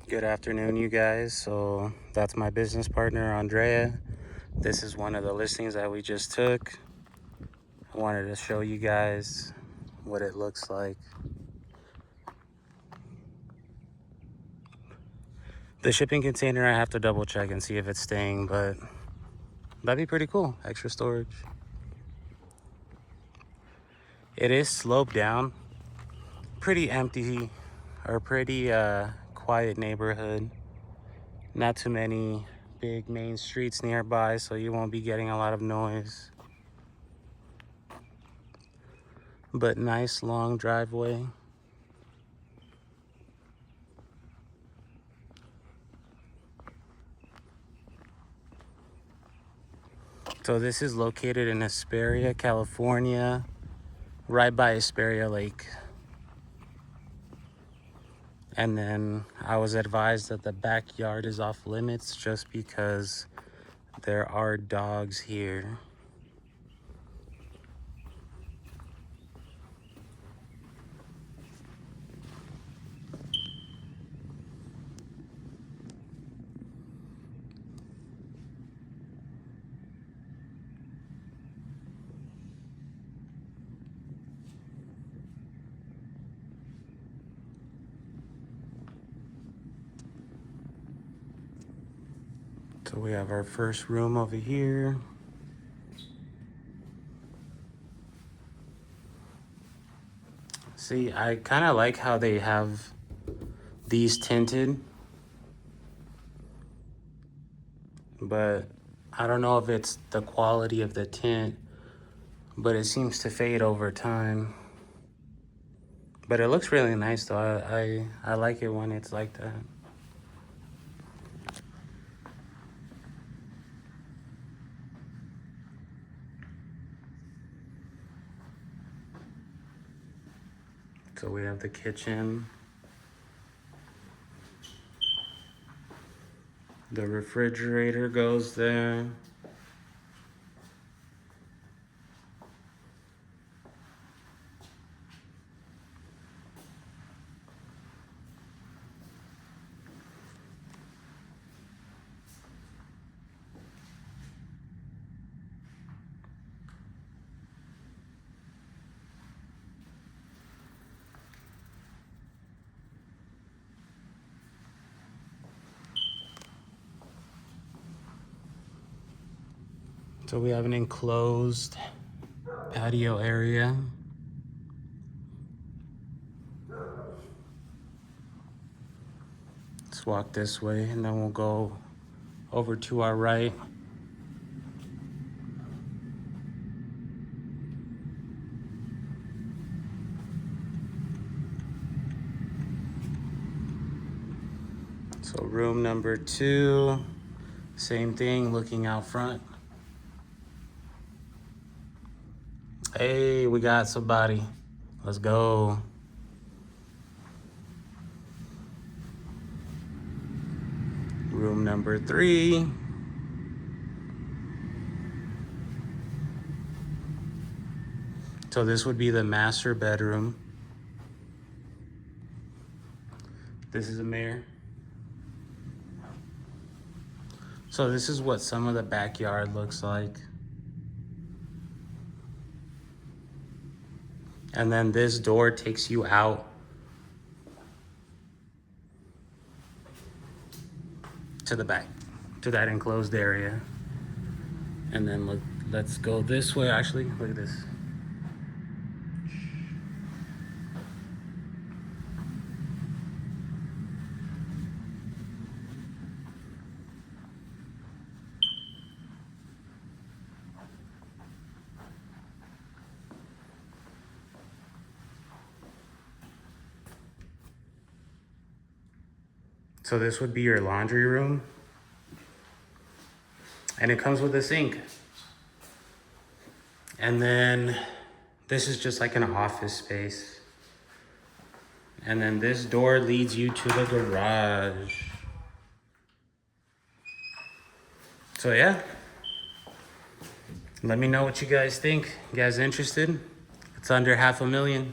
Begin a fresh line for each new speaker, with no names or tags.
Good afternoon, you guys. So that's my business partner, Andrea. This is one of the listings that we just took. I wanted to show you guys what it looks like. The shipping container, I have to double check and see if it's staying, but that'd be pretty cool. Extra storage. It is sloped down. Pretty empty or pretty quiet neighborhood. Not too many big main streets nearby, so you won't be getting a lot of noise. But nice long driveway. So this is located in Hesperia, California, right by Hesperia Lake. And then I was advised that the backyard is off limits just because there are dogs here. So we have our first room over here. See, I kind of like how they have these tinted, but I don't know if it's the quality of the tint, but it seems to fade over time. But it looks really nice though. I like it when it's like that. So we have the kitchen. The refrigerator goes there. So we have an enclosed patio area. Let's walk this way and then we'll go over to our right. So room number 2, same thing, looking out front. Hey, we got somebody. Let's go. Room number 3. So this would be the master bedroom. This is a mirror. So this is what some of the backyard looks like. And then this door takes you out to the back, to that enclosed area. And then look, let's go this way. Actually, look at this. So this would be your laundry room. And it comes with a sink. And then this is just like an office space. And then this door leads you to the garage. So yeah, let me know what you guys think. You guys interested? It's under $500,000.